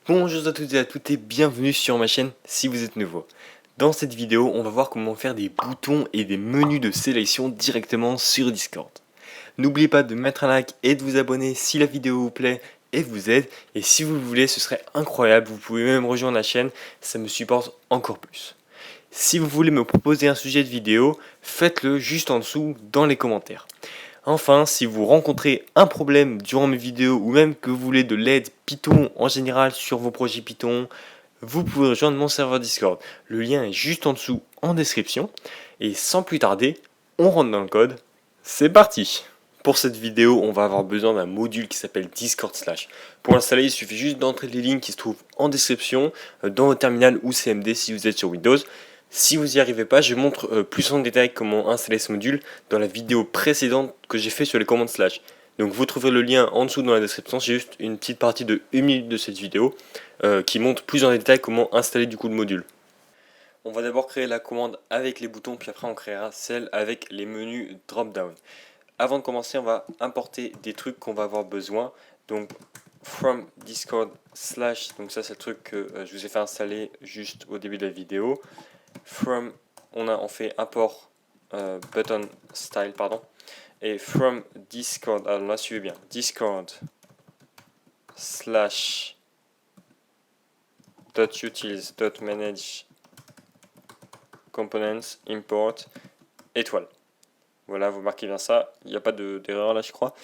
Bonjour à toutes et à toutes et bienvenue sur ma chaîne si vous êtes nouveau. Dans cette vidéo, on va voir comment faire des boutons et des menus de sélection directement sur Discord. N'oubliez pas de mettre un like et de vous abonner si la vidéo vous plaît et vous aide. Et si vous le voulez, ce serait incroyable, vous pouvez même rejoindre la chaîne, ça me supporte encore plus. Si vous voulez me proposer un sujet de vidéo, faites-le juste en dessous dans les commentaires. Enfin, si vous rencontrez un problème durant mes vidéos ou même que vous voulez de l'aide Python en général sur vos projets Python, vous pouvez rejoindre mon serveur Discord. Le lien est juste en dessous en description. Et sans plus tarder, on rentre dans le code. C'est parti! Pour cette vidéo, on va avoir besoin d'un module qui s'appelle Discord Slash. Pour l'installer, il suffit juste d'entrer les liens qui se trouvent en description dans votre terminal ou CMD si vous êtes sur Windows. Si vous n'y arrivez pas, je montre plus en détail comment installer ce module dans la vidéo précédente que j'ai fait sur les commandes slash. Donc vous trouverez le lien en dessous dans la description, c'est juste une petite partie de 1 minute de cette vidéo qui montre plus en détail comment installer du coup le module. On va d'abord créer la commande avec les boutons, puis après on créera celle avec les menus drop-down. Avant de commencer, on va importer des trucs qu'on va avoir besoin. Donc from discord slash, donc ça c'est le truc que je vous ai fait installer juste au début de la vidéo. From, on fait import button style, pardon. Et from Discord, alors là suivez bien, Discord slash .utils.manage components import étoile. Voilà, vous marquez bien ça, il n'y a pas d'erreur là je crois.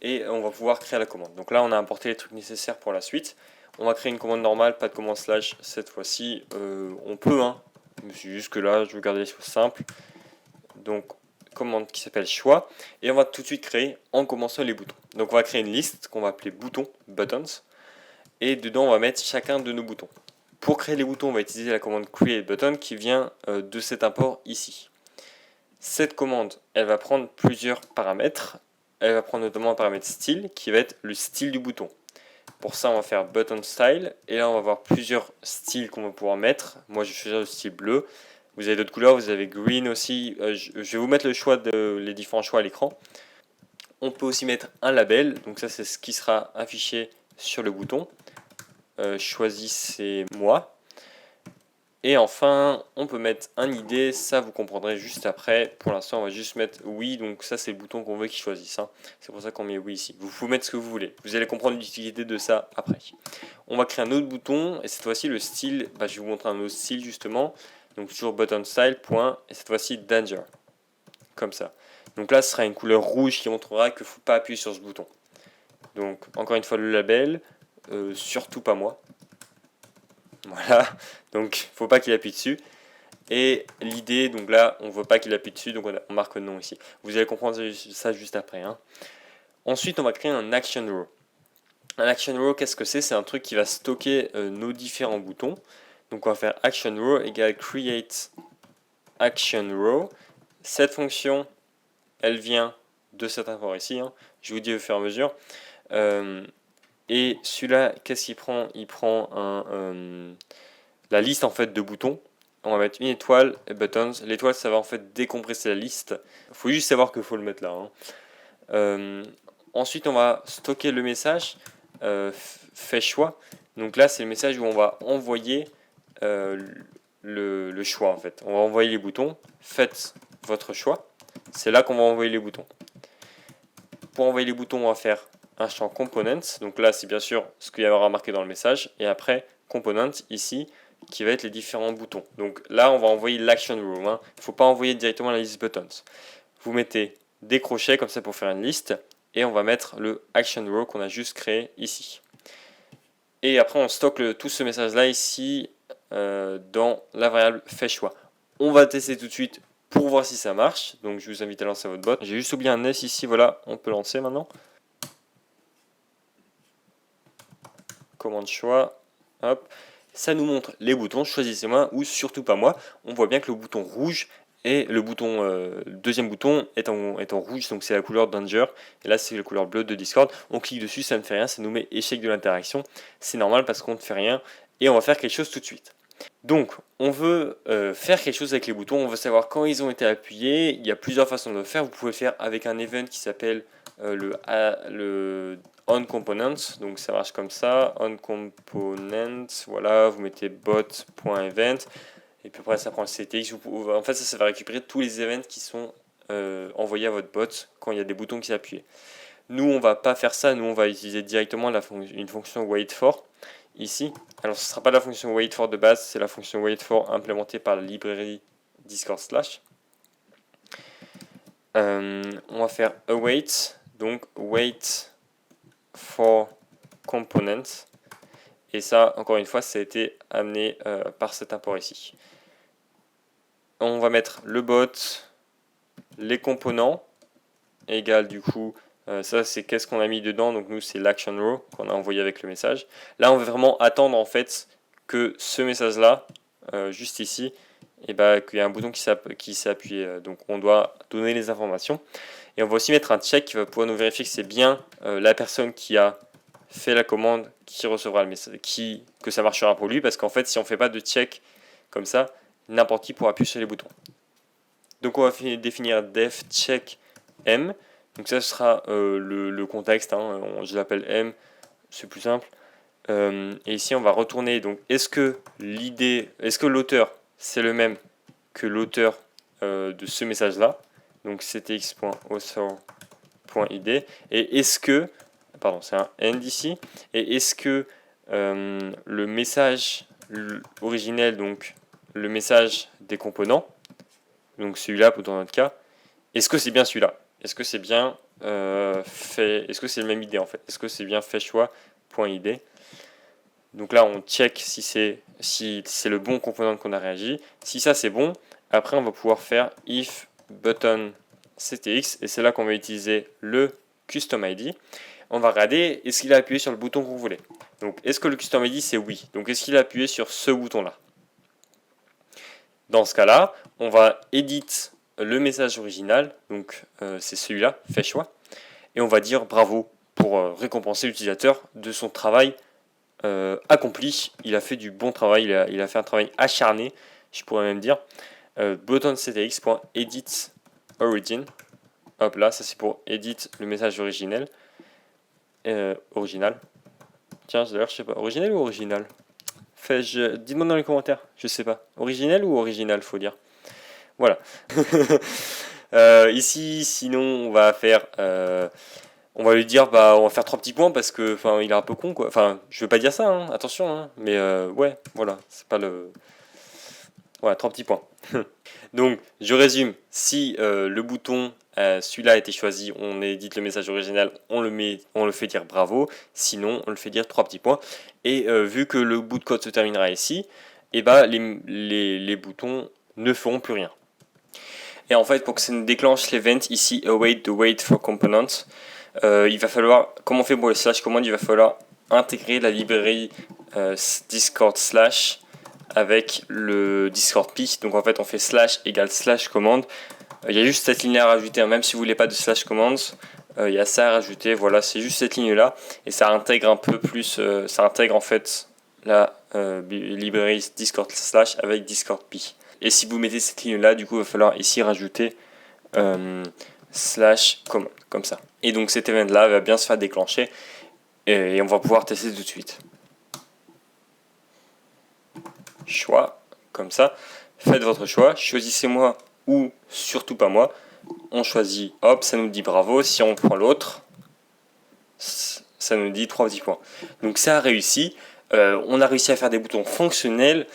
Et on va pouvoir créer la commande. Donc là on a importé les trucs nécessaires pour la suite. On va créer une commande normale, pas de commande slash cette fois-ci. On peut, hein. C'est juste que là, je veux garder les choses simples. Donc, commande qui s'appelle choix. Et on va tout de suite créer en commençant les boutons. Donc, on va créer une liste qu'on va appeler boutons, buttons. Et dedans, on va mettre chacun de nos boutons. Pour créer les boutons, on va utiliser la commande create button qui vient de cet import ici. Cette commande, elle va prendre plusieurs paramètres. Elle va prendre notamment un paramètre style qui va être le style du bouton. Pour ça, on va faire button style. Et là, on va avoir plusieurs styles qu'on va pouvoir mettre. Moi, je vais choisir le style bleu. Vous avez d'autres couleurs, vous avez green aussi. Je vais vous mettre le choix les différents choix à l'écran. On peut aussi mettre un label. Donc ça, c'est ce qui sera affiché sur le bouton. Choisissez-moi. Et enfin, on peut mettre un ID, ça vous comprendrez juste après. Pour l'instant, on va juste mettre oui, donc ça c'est le bouton qu'on veut qu'il choisisse. Hein. C'est pour ça qu'on met oui ici. Vous pouvez mettre ce que vous voulez. Vous allez comprendre l'utilité de ça après. On va créer un autre bouton, et cette fois-ci le style, je vais vous montrer un autre style justement. Donc toujours button style, point, et cette fois-ci danger. Comme ça. Donc là, ce sera une couleur rouge qui montrera qu'il ne faut pas appuyer sur ce bouton. Donc encore une fois le label, surtout pas moi. Voilà, donc il ne faut pas qu'il appuie dessus. Et l'idée, donc là, on ne veut pas qu'il appuie dessus, donc on marque non ici. Vous allez comprendre ça juste après. Hein. Ensuite, on va créer un action row. Un action row, qu'est-ce que c'est? C'est un truc qui va stocker nos différents boutons. Donc on va faire action row égale create action row. Cette fonction, elle vient de cet import ici. Hein. Je vous dis au fur et à mesure. Et celui-là, qu'est-ce qu'il prend? Il prend la liste en fait de boutons. On va mettre une étoile et buttons. L'étoile, ça va en fait décompresser la liste. Il faut juste savoir qu'il faut le mettre là. Hein. Ensuite, on va stocker le message fait choix. Donc là, c'est le message où on va envoyer le choix en fait. On va envoyer les boutons. Faites votre choix. C'est là qu'on va envoyer les boutons. Pour envoyer les boutons, on va faire un champ components. Donc là, c'est bien sûr ce qu'il y aura marqué dans le message. Et après, component ici, qui va être les différents boutons. Donc là, on va envoyer l'action row. Il ne faut pas envoyer directement la liste buttons. Vous mettez des crochets comme ça pour faire une liste. Et on va mettre le action row qu'on a juste créé ici. Et après, on stocke tout ce message-là ici dans la variable fait choix. On va tester tout de suite pour voir si ça marche. Donc je vous invite à lancer votre bot. J'ai juste oublié un S ici, voilà, on peut lancer maintenant. Commande choix, hop. Ça nous montre les boutons, choisissez-moi ou surtout pas moi. On voit bien que le bouton rouge et le bouton, deuxième bouton est en rouge, donc c'est la couleur Danger. Et là, c'est la couleur bleue de Discord. On clique dessus, ça ne fait rien, ça nous met échec de l'interaction. C'est normal parce qu'on ne fait rien et on va faire quelque chose tout de suite. Donc, on veut faire quelque chose avec les boutons, on veut savoir quand ils ont été appuyés. Il y a plusieurs façons de le faire. Vous pouvez le faire avec un event qui s'appelle le onComponent. Donc, ça marche comme ça, onComponent. Voilà, vous mettez bot.event. Et puis après, ça prend le CTX. En fait, ça va récupérer tous les events qui sont envoyés à votre bot quand il y a des boutons qui s'appuient. Nous, on va pas faire ça. Nous, on va utiliser directement une fonction waitFor ici. Alors, ce ne sera pas la fonction waitFor de base, c'est la fonction waitFor implémentée par la librairie Discord slash. On va faire await, donc wait for component. Et ça, encore une fois, ça a été amené par cet import ici. On va mettre le bot, les composants, égale du coup, ça c'est qu'est-ce qu'on a mis dedans, donc nous c'est l'action row qu'on a envoyé avec le message. Là on veut vraiment attendre en fait que ce message là, juste ici, et qu'il y a un bouton qui s'est appuyé, donc on doit donner les informations. Et on va aussi mettre un check qui va pouvoir nous vérifier que c'est bien la personne qui a fait la commande qui recevra le message, que ça marchera pour lui, parce qu'en fait si on ne fait pas de check comme ça, n'importe qui pourra appuyer sur les boutons. Donc on va définir def check m. Donc ça ce sera le contexte, hein, je l'appelle m, c'est plus simple. Et ici on va retourner, donc est-ce que l'auteur c'est le même que l'auteur de ce message là, donc ctx.author.id, et est-ce que, pardon c'est un end ici, et est-ce que le message originel, donc le message des composants, donc celui-là dans notre cas, est-ce que c'est bien celui-là? Est-ce que c'est bien fait? Est-ce que c'est le même ID en fait? Est-ce que c'est bien fait choix.id? Donc là on check si c'est le bon composant qu'on a réagi. Si ça c'est bon, après on va pouvoir faire if button ctx, et c'est là qu'on va utiliser le custom ID. On va regarder est-ce qu'il a appuyé sur le bouton qu'on voulait. Donc est-ce que le custom ID c'est oui? Donc est-ce qu'il a appuyé sur ce bouton là? Dans ce cas-là, on va edit le message original, donc c'est celui-là, fait choix, et on va dire bravo pour récompenser l'utilisateur de son travail accompli. Il a fait du bon travail, il a fait un travail acharné, je pourrais même dire. Button.ctx.edit origin. Hop là, ça c'est pour edit le message original. Original. Tiens, d'ailleurs, je sais pas, original ou original? Dites-moi dans les commentaires, je sais pas. Original ou original, faut dire. Voilà. Ici, sinon, on va faire, on va lui dire, on va faire 3 petits points parce que, il est un peu con, quoi. Enfin, je veux pas dire ça, hein, attention, hein, mais ouais, voilà, c'est pas le, voilà, 3 petits points. Donc, je résume. Si le bouton, celui-là a été choisi, on édite le message original, on le fait dire bravo. Sinon, on le fait dire 3 petits points. Et vu que le bout de code se terminera ici, et les boutons ne feront plus rien. Et en fait, pour que ça nous déclenche l'event ici, await the wait for component, il va falloir, comme on fait pour le slash command, il va falloir intégrer la librairie Discord slash avec le Discord Pi. Donc en fait, on fait slash égale slash commande. Il y a juste cette ligne à rajouter, hein. Même si vous voulez pas de slash commands, il y a ça à rajouter. Voilà, c'est juste cette ligne là, et ça intègre un peu plus, ça intègre en fait la librairie Discord slash avec Discord Pi. Et si vous mettez cette ligne là, du coup il va falloir ici rajouter slash command, comme ça. Et donc cet event là va bien se faire déclencher, et on va pouvoir tester tout de suite. Choix, comme ça. Faites votre choix, choisissez-moi ou surtout pas moi. On choisit, hop, ça nous dit bravo. Si on prend l'autre, ça nous dit 3 petits points. Donc ça a réussi. On a réussi à faire des boutons fonctionnels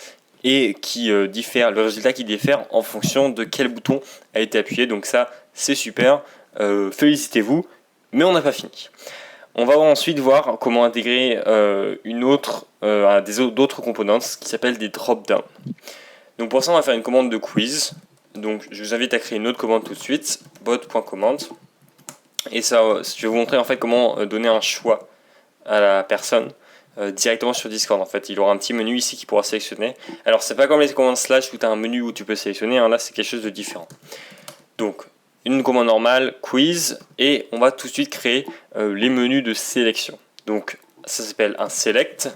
et qui diffèrent, le résultat qui diffère en fonction de quel bouton a été appuyé. Donc ça, c'est super. Félicitez-vous, mais on n'a pas fini. On va ensuite voir comment intégrer d'autres components qui s'appellent des drop-down. Donc pour ça, on va faire une commande de quiz. Donc je vous invite à créer une autre commande tout de suite, bot.command. Et ça, je vais vous montrer en fait comment donner un choix à la personne directement sur Discord. En fait, il aura un petit menu ici qu'il pourra sélectionner. Alors c'est pas comme les commandes slash où tu as un menu où tu peux sélectionner, hein. Là c'est quelque chose de différent. Donc une commande normale, quiz, et on va tout de suite créer les menus de sélection. Donc ça s'appelle un select,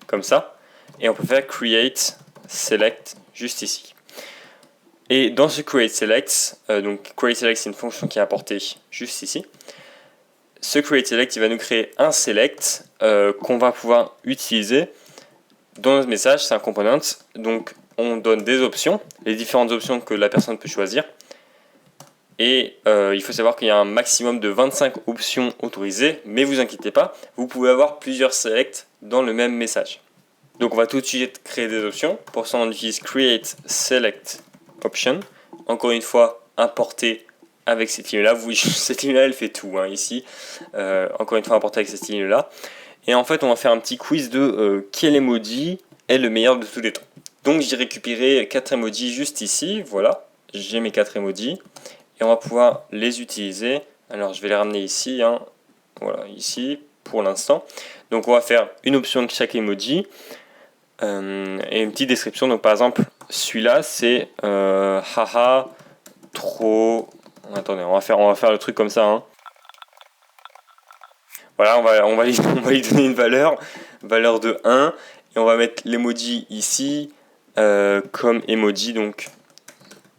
comme ça, et on peut faire create select juste ici. Et dans ce create select, donc create select c'est une fonction qui est apportée juste ici. Ce create select il va nous créer un select qu'on va pouvoir utiliser dans notre message. C'est un component, donc on donne des options, les différentes options que la personne peut choisir. Et il faut savoir qu'il y a un maximum de 25 options autorisées, mais vous inquiétez pas, vous pouvez avoir plusieurs selects dans le même message. Donc on va tout de suite créer des options. Pour ça on utilise create select option. Encore une fois, importer avec cette ligne là. Cette ligne là elle fait tout hein, ici. Encore une fois importer avec cette ligne là. Et en fait on va faire un petit quiz de quel emoji est le meilleur de tous les temps. Donc j'ai récupéré 4 emojis juste ici. Voilà, j'ai mes 4 emojis. Et on va pouvoir les utiliser. Alors je vais les ramener ici. Hein. Voilà, ici pour l'instant. Donc on va faire une option de chaque emoji. Et une petite description. Donc par exemple, celui-là c'est haha trop. Attendez, on va faire le truc comme ça. Hein. Voilà, on va lui donner une valeur de 1 et on va mettre l'emoji ici comme emoji. Donc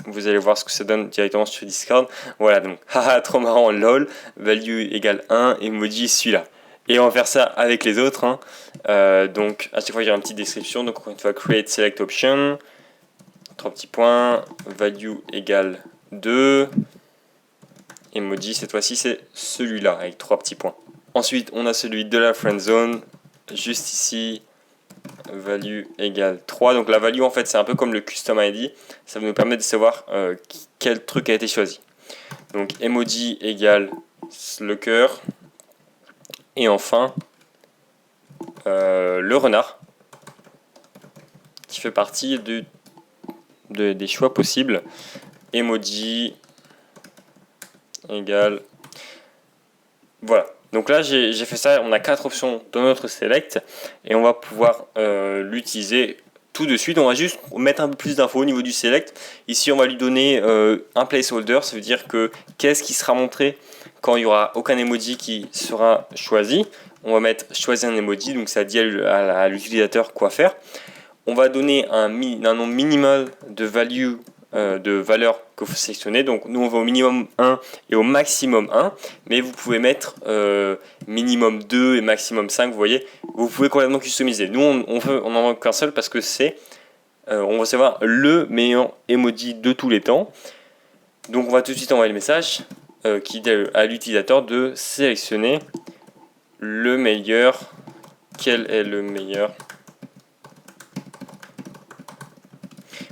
vous allez voir ce que ça donne directement sur Discord. Voilà, donc haha trop marrant lol, value égale 1, emoji celui-là. Et on va faire ça avec les autres. Hein. Donc à chaque fois il y a une petite description. Donc encore une fois create select option, 3 petits points, value égale 2, emoji cette fois-ci c'est celui-là avec 3 petits points. Ensuite on a celui de la friend zone, juste ici, value égale 3. Donc la value en fait c'est un peu comme le custom ID, ça va nous permettre de savoir quel truc a été choisi. Donc emoji égale le cœur. Et enfin, le renard, qui fait partie des choix possibles. Emoji égale... Voilà. Donc là, j'ai fait ça. On a 4 options dans notre select. Et on va pouvoir l'utiliser tout de suite. On va juste mettre un peu plus d'infos au niveau du select. Ici, on va lui donner un placeholder. Ça veut dire que qu'est-ce qui sera montré quand il n'y aura aucun emoji qui sera choisi. On va mettre choisir un emoji, donc ça dit à l'utilisateur quoi faire. On va donner un nombre minimal de valeurs que vous sélectionnez. Donc nous on va au minimum 1 et au maximum 1, mais vous pouvez mettre minimum 2 et maximum 5, vous voyez. Vous pouvez complètement customiser. Nous on n'en veut qu'un seul parce que c'est on va savoir le meilleur emoji de tous les temps. Donc on va tout de suite envoyer le message qui dit à l'utilisateur de sélectionner le meilleur. Quel est le meilleur?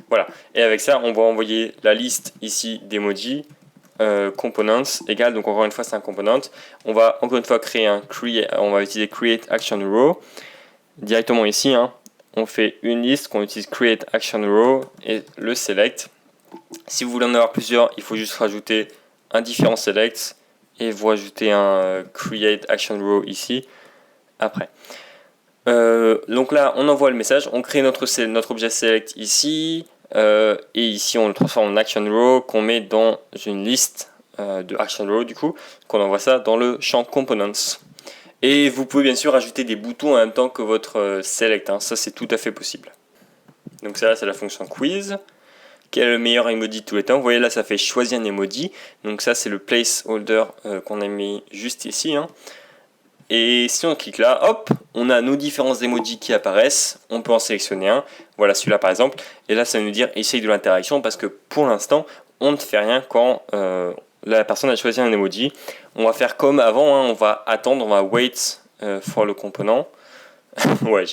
Voilà. Et avec ça, on va envoyer la liste ici d'emojis. Components égale, donc encore une fois c'est un component. On va encore une fois créer on va utiliser create action row directement ici. Hein. On fait une liste qu'on utilise create action row et le select. Si vous voulez en avoir plusieurs, il faut juste rajouter un différent select et vous rajoutez un create action row ici après. Donc là on envoie le message, on crée notre objet select ici et ici on le transforme en action row qu'on met dans une liste de action row du coup, qu'on envoie ça dans le champ components. Et vous pouvez bien sûr ajouter des boutons en même temps que votre select, hein. Ça c'est tout à fait possible. Donc ça c'est la fonction quiz. Quel est le meilleur emoji de tous les temps? Vous voyez là ça fait choisir un emoji. Donc ça c'est le placeholder qu'on a mis juste ici. Hein. Et si on clique là, hop, on a nos différents emojis qui apparaissent. On peut en sélectionner un. Voilà celui-là par exemple. Et là ça va nous dire essaye de l'interaction parce que pour l'instant on ne fait rien quand la personne a choisi un emoji. On va faire comme avant. Hein, on va attendre, on va wait for le component. Ouais,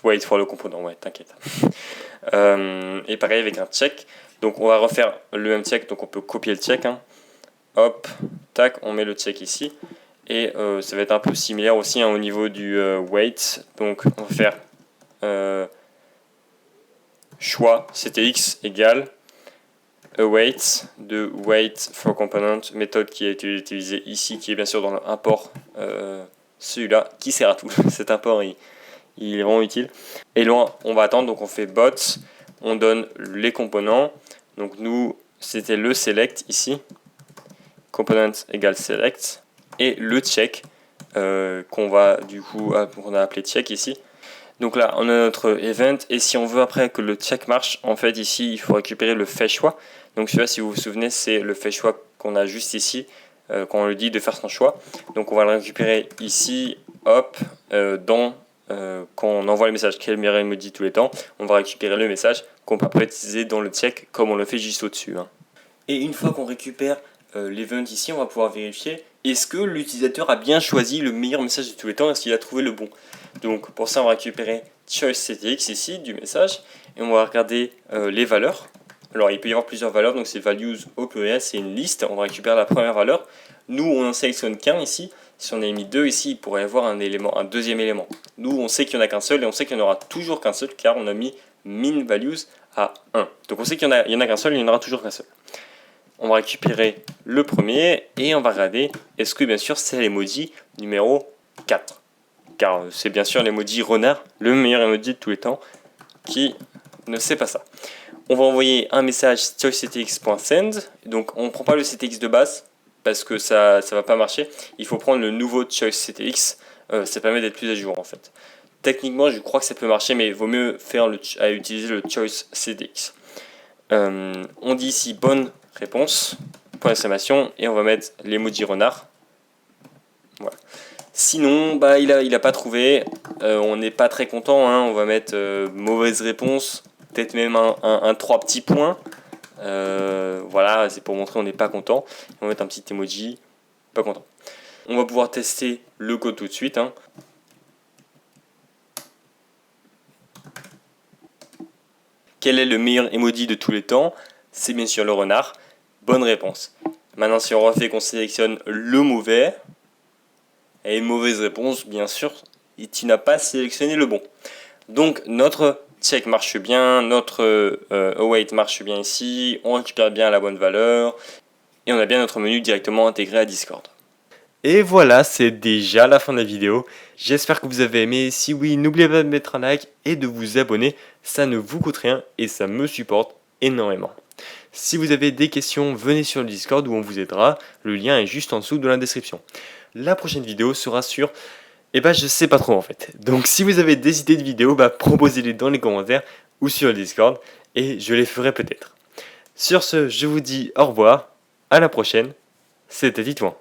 wait for le component, ouais, t'inquiète. Et pareil avec un check. Donc on va refaire le même check, donc on peut copier le check. Hein. Hop, tac, on met le check ici. Et ça va être un peu similaire aussi hein, au niveau du wait. Donc on va faire choix ctx égale await de wait for component, méthode qui a été utilisée ici, qui est bien sûr dans l'import celui-là, qui sert à tout. Cet import il est vraiment utile. Et là, on va attendre, donc on fait bot, on donne les components. Donc nous, c'était le select ici, component égale select, et le check qu'on va du coup, on a appelé check ici. Donc là, on a notre event, et si on veut après que le check marche, en fait ici, il faut récupérer le fait choix. Donc celui-là, si vous vous souvenez, c'est le fait choix qu'on a juste ici, quand on lui dit de faire son choix. Donc on va le récupérer ici, hop, quand on envoie le message quel meilleur emoji tous les temps, on va récupérer le message qu'on peut après utiliser dans le check, comme on le fait juste au-dessus. Et une fois qu'on récupère l'event ici, on va pouvoir vérifier est-ce que l'utilisateur a bien choisi le meilleur message de tous les temps, est-ce qu'il a trouvé le bon. Donc pour ça, on va récupérer choiceCTX ici du message et on va regarder les valeurs. Alors il peut y avoir plusieurs valeurs, donc c'est values au pluriel, c'est une liste. On va récupérer la première valeur. Nous, on en sélectionne qu'un ici. Si on a mis 2 ici, il pourrait y avoir un deuxième élément. Nous, on sait qu'il n'y en a qu'un seul et on sait qu'il n'y en aura toujours qu'un seul car on a mis min values à 1. Donc on sait qu'il n'y en a qu'un seul et il n'y en aura toujours qu'un seul. On va récupérer le premier et on va regarder est-ce que bien sûr c'est l'emoji numéro 4. Car c'est bien sûr l'emoji renard, le meilleur emoji de tous les temps, qui ne sait pas ça. On va envoyer un message choiceCTX.send. Donc on ne prend pas le CTX de base parce que ça ne va pas marcher. Il faut prendre le nouveau choiceCTX. Ça permet d'être plus à jour en fait. Techniquement, je crois que ça peut marcher, mais il vaut mieux utiliser le choiceCTX. On dit ici bonne réponse, point d'exclamation, et on va mettre l'emoji renard. Voilà. Sinon, il a pas trouvé, on n'est pas très content, hein. On va mettre mauvaise réponse, peut-être même un 3 petits points. Voilà, c'est pour montrer on n'est pas content. On va mettre un petit emoji, pas content. On va pouvoir tester le code tout de suite, hein. Quel est le meilleur emoji de tous les temps? C'est bien sûr le renard. Bonne réponse. Maintenant, si on refait qu'on sélectionne le mauvais, et mauvaise réponse, bien sûr, et tu n'as pas sélectionné le bon. Donc, notre check marche bien, notre await marche bien ici, on récupère bien la bonne valeur, et on a bien notre menu directement intégré à Discord. Et voilà, c'est déjà la fin de la vidéo. J'espère que vous avez aimé. Si oui, n'oubliez pas de mettre un like et de vous abonner. Ça ne vous coûte rien et ça me supporte énormément. Si vous avez des questions, venez sur le Discord où on vous aidera. Le lien est juste en dessous de la description. La prochaine vidéo sera sur... je sais pas trop en fait. Donc si vous avez des idées de vidéos, proposez-les dans les commentaires ou sur le Discord et je les ferai peut-être. Sur ce, je vous dis au revoir. À la prochaine. C'était Titouan.